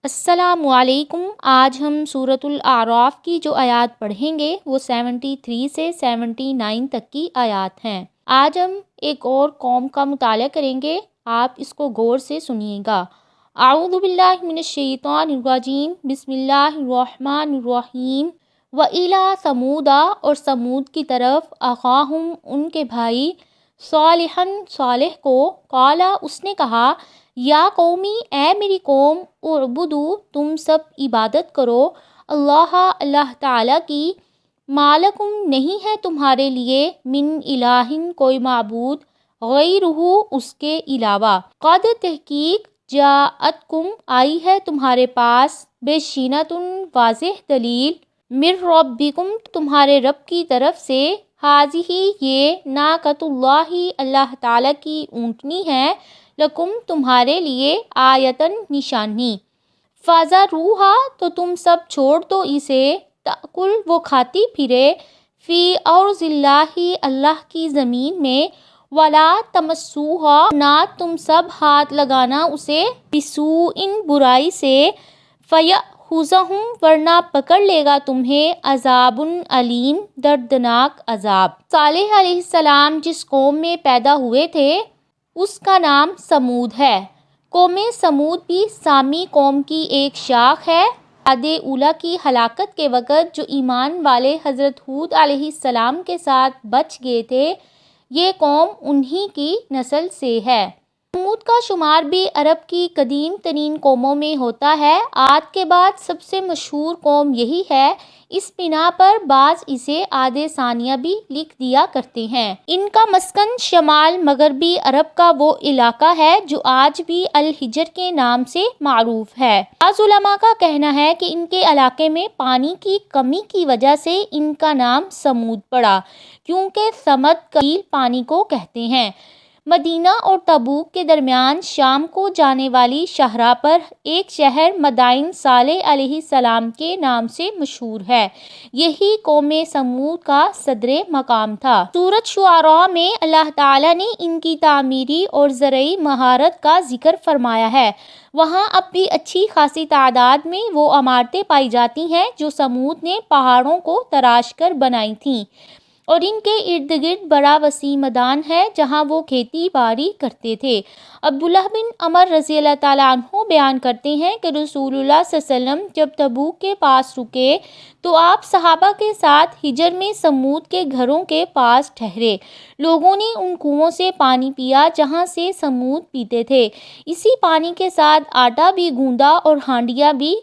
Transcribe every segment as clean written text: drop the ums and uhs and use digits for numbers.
السلام علیکم۔ آج ہم سورۃ الاعراف کی جو آیات پڑھیں گے وہ 73 سے 79 تک کی آیات ہیں۔ آج ہم ایک اور قوم کا مطالعہ کریں گے، آپ اس کو غور سے سنیے گا۔ اعوذ باللہ من الشیطان الرجیم، بسم اللہ الرحمن الرحیم۔ وَإِلَىٰ ثَمُودَ، اور سمود کی طرف، اخاہم ان کے بھائی، صالحاً صالح کو، قال اس نے کہا، یا قومی اے میری قوم، اعبدو تم سب عبادت کرو، اللہ تعالیٰ کی، ما لکم نہیں ہے تمہارے لیے، من الہ کوئی معبود، غیرہ اس کے علاوہ، قد تحقیق، جاءتکم آئی ہے تمہارے پاس، بینۃ واضح دلیل، من ربکم تمہارے رب کی طرف سے، ہذہ یہ، ناقۃ اللہ تعالیٰ کی اونٹنی ہے، لکم تمہارے لیے، آیتن نشانی، فذروھا تو تم سب چھوڑ دو اسے، تأکل وہ کھاتی پھرے، فی ارض اللہ کی زمین میں، ولا تمسوھا نہ تم سب ہاتھ لگانا اسے، بسوء برائی سے، فیأخذکم ورنہ پکڑ لے گا تمہیں، عذاب علیم دردناک عذاب۔ صالح علیہ السلام جس قوم میں پیدا ہوئے تھے اس کا نام سمود ہے۔ قوم سمود بھی سامی قوم کی ایک شاخ ہے۔ عاد اولیٰ کی ہلاکت کے وقت جو ایمان والے حضرت ہود علیہ السلام کے ساتھ بچ گئے تھے، یہ قوم انہی کی نسل سے ہے۔ سمود کا شمار بھی عرب کی قدیم ترین قوموں میں ہوتا ہے۔ عاد کے بعد سب سے مشہور قوم یہی ہے، اس بنا پر بعض اسے عاد ثانیہ بھی لکھ دیا کرتے ہیں۔ ان کا مسکن شمال مغربی عرب کا وہ علاقہ ہے جو آج بھی الحجر کے نام سے معروف ہے۔ بعض علماء کا کہنا ہے کہ ان کے علاقے میں پانی کی کمی کی وجہ سے ان کا نام سمود پڑا، کیونکہ سمد قلیل پانی کو کہتے ہیں۔ مدینہ اور تبوک کے درمیان شام کو جانے والی شاہراہ پر ایک شہر مدائن صالح علیہ السلام کے نام سے مشہور ہے، یہی قوم سمود کا صدر مقام تھا۔ سورۃ شعراء میں اللہ تعالیٰ نے ان کی تعمیری اور زرعی مہارت کا ذکر فرمایا ہے۔ وہاں اب بھی اچھی خاصی تعداد میں وہ عمارتیں پائی جاتی ہیں جو سمود نے پہاڑوں کو تراش کر بنائی تھیں، اور ان کے ارد گرد بڑا وسیع میدان ہے جہاں وہ کھیتی باڑی کرتے تھے۔ عبداللہ بن عمر رضی اللہ تعالیٰ عنہ بیان کرتے ہیں کہ رسول اللہ صلی اللہ علیہ وسلم جب تبوک کے پاس رکے تو آپ صحابہ کے ساتھ حجر میں سمود کے گھروں کے پاس ٹھہرے۔ لوگوں نے ان کنووں سے پانی پیا جہاں سے سمود پیتے تھے، اسی پانی کے ساتھ آٹا بھی گوندا اور ہانڈیاں بھی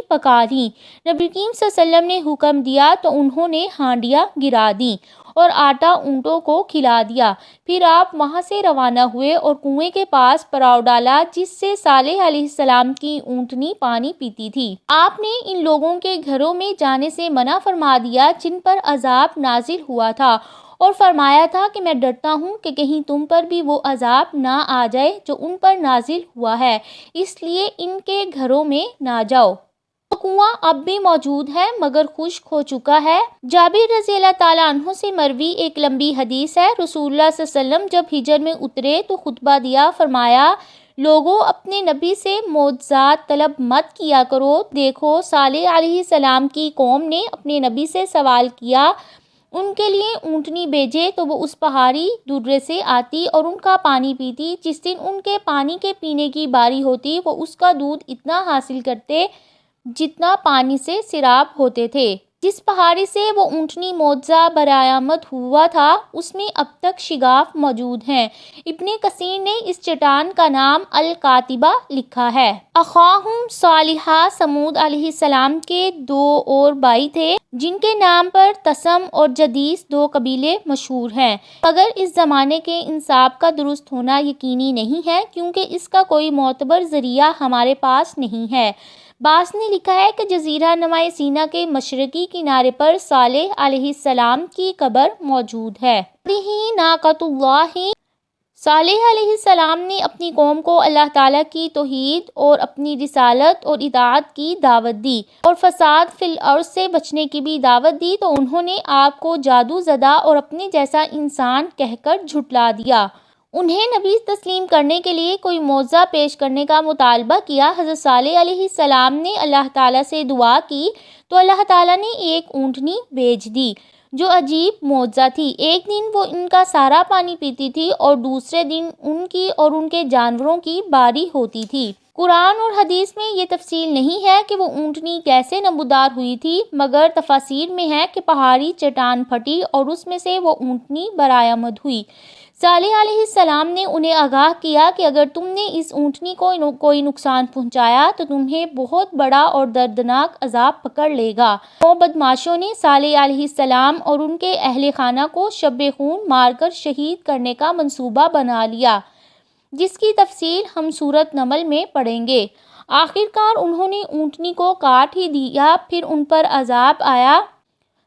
پکا لیں۔ نبی کریم صلی اللہ علیہ وسلم نے حکم دیا تو انہوں نے ہانڈیاں گرا دیں اور آٹا اونٹوں کو کھلا دیا۔ پھر آپ وہاں سے روانہ ہوئے اور کنویں کے پاس پڑاؤ ڈالا جس سے صالح علیہ السلام کی اونٹنی پانی پیتی تھی۔ آپ نے ان لوگوں کے گھروں میں جانے سے منع فرما دیا جن پر عذاب نازل ہوا تھا، اور فرمایا تھا کہ میں ڈرتا ہوں کہ کہیں تم پر بھی وہ عذاب نہ آ جائے جو ان پر نازل ہوا ہے، اس لیے ان کے گھروں میں نہ جاؤ۔ وہ کنواں اب بھی موجود ہے مگر خشک ہو چکا ہے۔ جابر رضی اللہ تعالیٰ عنہ سے مروی ایک لمبی حدیث ہے، رسول اللہ صلی اللہ علیہ وسلم جب ہجر میں اترے تو خطبہ دیا، فرمایا، لوگوں اپنے نبی سے معجزات طلب مت کیا کرو۔ دیکھو صالح علیہ السلام کی قوم نے اپنے نبی سے سوال کیا، ان کے لیے اونٹنی بھیجے تو وہ اس پہاڑی درے سے آتی اور ان کا پانی پیتی۔ جس دن ان کے پانی کے پینے کی باری ہوتی وہ اس کا دودھ اتنا حاصل کرتے جتنا پانی سے سیراب ہوتے تھے۔ جس پہاڑی سے وہ اونٹنی معجزہ برآمد ہوا تھا اس میں اب تک شگاف موجود ہیں۔ ابن کثیر نے اس چٹان کا نام القاطبہ لکھا ہے۔ اخاہم صالحہ، سمود علیہ السلام کے دو اور بھائی تھے جن کے نام پر تسم اور جدیس دو قبیلے مشہور ہیں، مگر اس زمانے کے انساب کا درست ہونا یقینی نہیں ہے کیونکہ اس کا کوئی معتبر ذریعہ ہمارے پاس نہیں ہے۔ باس نے لکھا ہے کہ جزیرہ نما سینا کے مشرقی کنارے پر صالح علیہ السلام کی قبر موجود ہے۔ ناقۃ اللہ، صالح علیہ السلام نے اپنی قوم کو اللہ تعالیٰ کی توحید اور اپنی رسالت اور اطاعت کی دعوت دی اور فساد فی الارض سے بچنے کی بھی دعوت دی، تو انہوں نے آپ کو جادو زدہ اور اپنے جیسا انسان کہہ کر جھٹلا دیا۔ انہیں نبی تسلیم کرنے کے لیے کوئی معجزہ پیش کرنے کا مطالبہ کیا۔ حضرت صالح علیہ السلام نے اللہ تعالیٰ سے دعا کی تو اللہ تعالیٰ نے ایک اونٹنی بھیج دی جو عجیب معجزہ تھی۔ ایک دن وہ ان کا سارا پانی پیتی تھی اور دوسرے دن ان کی اور ان کے جانوروں کی باری ہوتی تھی۔ قرآن اور حدیث میں یہ تفصیل نہیں ہے کہ وہ اونٹنی کیسے نمودار ہوئی تھی، مگر تفاسیر میں ہے کہ پہاڑی چٹان پھٹی اور اس میں سے وہ اونٹنی برآمد ہوئی۔ صالح علیہ السلام نے انہیں آگاہ کیا کہ اگر تم نے اس اونٹنی کو کوئی نقصان پہنچایا تو تمہیں بہت بڑا اور دردناک عذاب پکڑ لے گا۔ بدماشوں نے صالح علیہ السلام اور ان کے اہل خانہ کو شب خون مار کر شہید کرنے کا منصوبہ بنا لیا، جس کی تفصیل ہم سورۃ نمل میں پڑھیں گے۔ آخرکار انہوں نے اونٹنی کو کاٹ ہی دیا، پھر ان پر عذاب آیا۔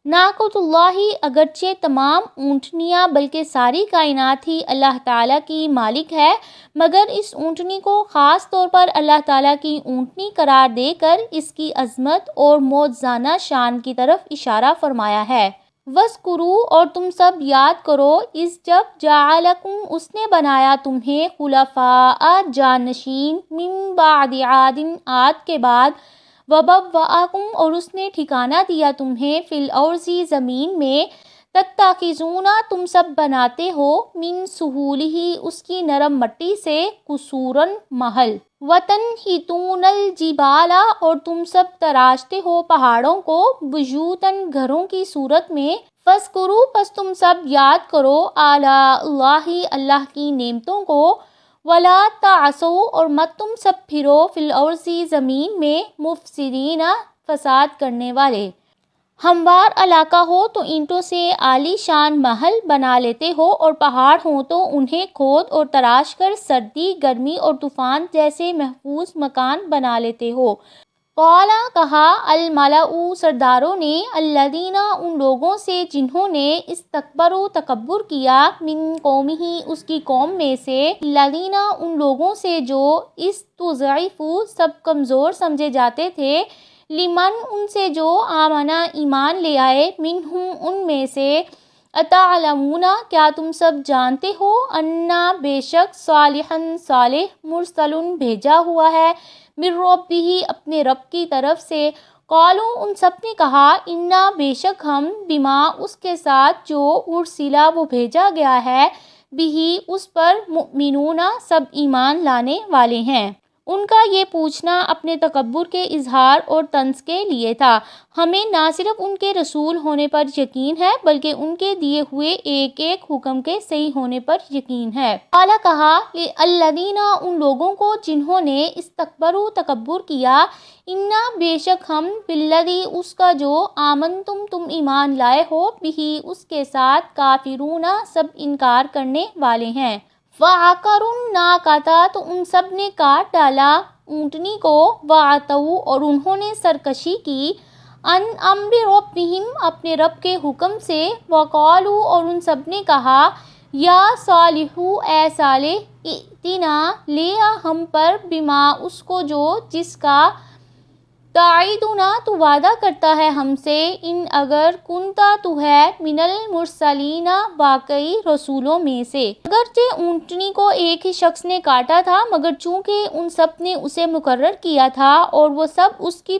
ناقۃ اللہ اگرچہ تمام اونٹنیاں بلکہ ساری کائنات ہی اللہ تعالیٰ کی مالک ہے، مگر اس اونٹنی کو خاص طور پر اللہ تعالیٰ کی اونٹنی قرار دے کر اس کی عظمت اور معجزانہ شان کی طرف اشارہ فرمایا ہے۔ وَاذْكُرُوا اور تم سب یاد کرو، اس جب جَعَلَکُم اس نے بنایا تمہیں خلفاء جانشین من بعد عاد عاد کے بعد، وَبَوَّأَکُم اور اس نے ٹھکانہ دیا تمہیں فی الارض زمین میں، تتخذون تم سب بناتے ہو من سہولہ اس کی نرم مٹی سے قصوراً محل، وَتَنْحِتُونَ الْجِبَالَ اور تم سب تراشتے ہو پہاڑوں کو بیوتاً گھروں کی صورت میں، فاذکروا پس تم سب یاد کرو آلاء اللہ اللہ کی نعمتوں کو، ولا تعثوا اور مت تم سب پھرو فی الارض زمین میں مفسدین فساد کرنے والے۔ ہموار علاقہ ہو تو اینٹوں سے عالی شان محل بنا لیتے ہو، اور پہاڑ ہوں تو انہیں کھود اور تراش کر سردی، گرمی اور طوفان جیسے محفوظ مکان بنا لیتے ہو۔ قال کہا الملأ سرداروں نے، الذین ان لوگوں سے جنہوں نے استکبروا تکبر کیا، من قومہ اس کی قوم میں سے، الذین ان لوگوں سے جو استضعفوا سب کمزور سمجھے جاتے تھے، لمن ان سے جو آمنا ایمان لے آئے، منہم ان میں سے، اتعلمون کیا تم سب جانتے ہو، انا بے شک صالحا صالح مرسل بھیجا ہوا ہے، من ربہ اپنے رب کی طرف سے، قالوا ان سب نے کہا، انا بے شک ہم، بما اس کے ساتھ جو ارسلا وہ بھیجا گیا ہے، بہ اس پر، مؤمنون سب ایمان لانے والے ہیں۔ ان کا یہ پوچھنا اپنے تکبر کے اظہار اور طنز کے لیے تھا۔ ہمیں نہ صرف ان کے رسول ہونے پر یقین ہے بلکہ ان کے دیے ہوئے ایک ایک حکم کے صحیح ہونے پر یقین ہے۔ قال کہا الذین ان لوگوں کو جنہوں نے استکبروا تکبر کیا، انا بے شک ہم، بالذی اس کا جو، آمنتم تم ایمان لائے ہو، بہ اس کے ساتھ، کافرون سب انکار کرنے والے ہیں۔ فَعَقَرُوا النَّاقَةَ تو ان سب نے کاٹ ڈالا اونٹنی کو، وَعَتَوْا اور انہوں نے سرکشی کی، عن امر ربہم اپنے رب کے حکم سے، وقالوا اور ان سب نے کہا، یا صالح اے صالح، ائتنا لے آ ہم پر، بما اس کو جو، جس کا، تعیدنا تو وعدہ کرتا ہے ہم سے، ان اگر، کنتا تو ہے، من المرسلین واقعی رسولوں میں سے۔ اگرچہ اونٹنی کو ایک ہی شخص نے کاٹا تھا، مگر چونکہ ان سب نے اسے مقرر کیا تھا اور وہ سب اس کی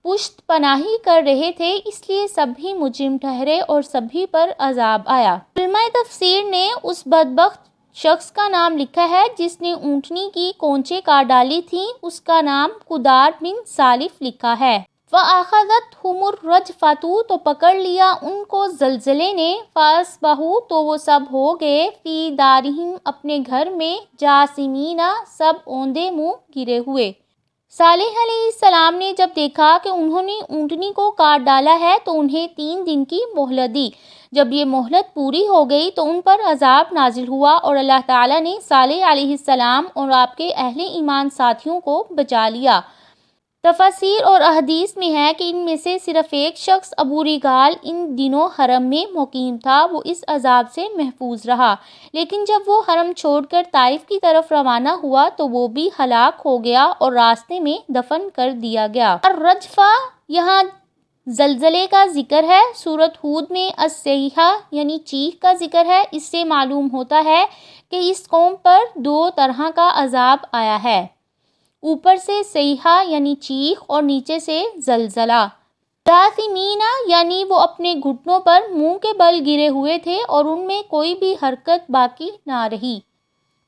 پشت پناہی کر رہے تھے، اس لیے سبھی مجرم ٹھہرے اور سبھی پر عذاب آیا۔ علماء تفسیر نے اس بدبخت شخص کا نام لکھا ہے جس نے اونٹنی کی کونچیں کاٹ ڈالی تھیں، اس کا نام قدار بن سالف لکھا ہے۔ فَأَخَذَتْهُمُ الرَّجْفَةُ تو پکڑ لیا ان کو زلزلے نے، فَأَصْبَحُوا تو وہ سب ہو گئے، فِي دَارِهِمْ اپنے گھر میں، جاثمین سب اوندے منہ گرے ہوئے۔ صالح علیہ السلام نے جب دیکھا کہ انہوں نے اونٹنی کو کاٹ ڈالا ہے تو انہیں 3 دن کی مہلت دی۔ جب یہ مہلت پوری ہو گئی تو ان پر عذاب نازل ہوا، اور اللہ تعالیٰ نے صالح علیہ السلام اور آپ کے اہل ایمان ساتھیوں کو بچا لیا۔ تفاسیر اور احادیث میں ہے کہ ان میں سے صرف ایک شخص، ابو ریگال، ان دنوں حرم میں مقیم تھا، وہ اس عذاب سے محفوظ رہا، لیکن جب وہ حرم چھوڑ کر طائف کی طرف روانہ ہوا تو وہ بھی ہلاک ہو گیا اور راستے میں دفن کر دیا گیا۔ الرجفہ یہاں زلزلے کا ذکر ہے۔ سورۃ ہود میں الصیحہ یعنی چیخ کا ذکر ہے۔ اس سے معلوم ہوتا ہے کہ اس قوم پر 2 طرح کا عذاب آیا ہے، اوپر سے صیحہ یعنی چیخ اور نیچے سے زلزلہ۔ جاثمین یعنی وہ اپنے گھٹنوں پر منہ کے بل گرے ہوئے تھے اور ان میں کوئی بھی حرکت باقی نہ رہی۔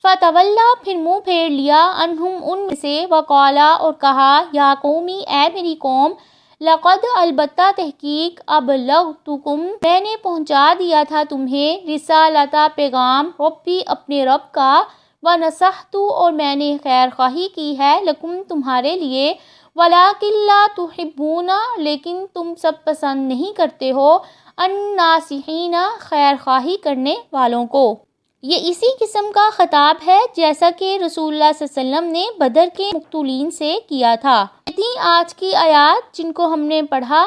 فتولیٰ پھر منہ پھیر لیا، عنہم ان میں سے، وقالا اور کہا، یا قومی اے میری قوم، لقد البتہ تحقیق، ابلغتکم میں نے پہنچا دیا تھا تمہیں، رسالتا پیغام، ربی اپنے رب کا، ونصحت اور میں نے خیر خواہی کی ہے، لکم تمہارے لیے، ولکن لا تحبون لیکن تم سب پسند نہیں کرتے ہو، الناصحین خیر خواہی کرنے والوں کو۔ یہ اسی قسم کا خطاب ہے جیسا کہ رسول اللہ صلی اللہ علیہ وسلم نے بدر کے مقتولین سے کیا تھا۔ یہ تھی آج کی آیات جن کو ہم نے پڑھا۔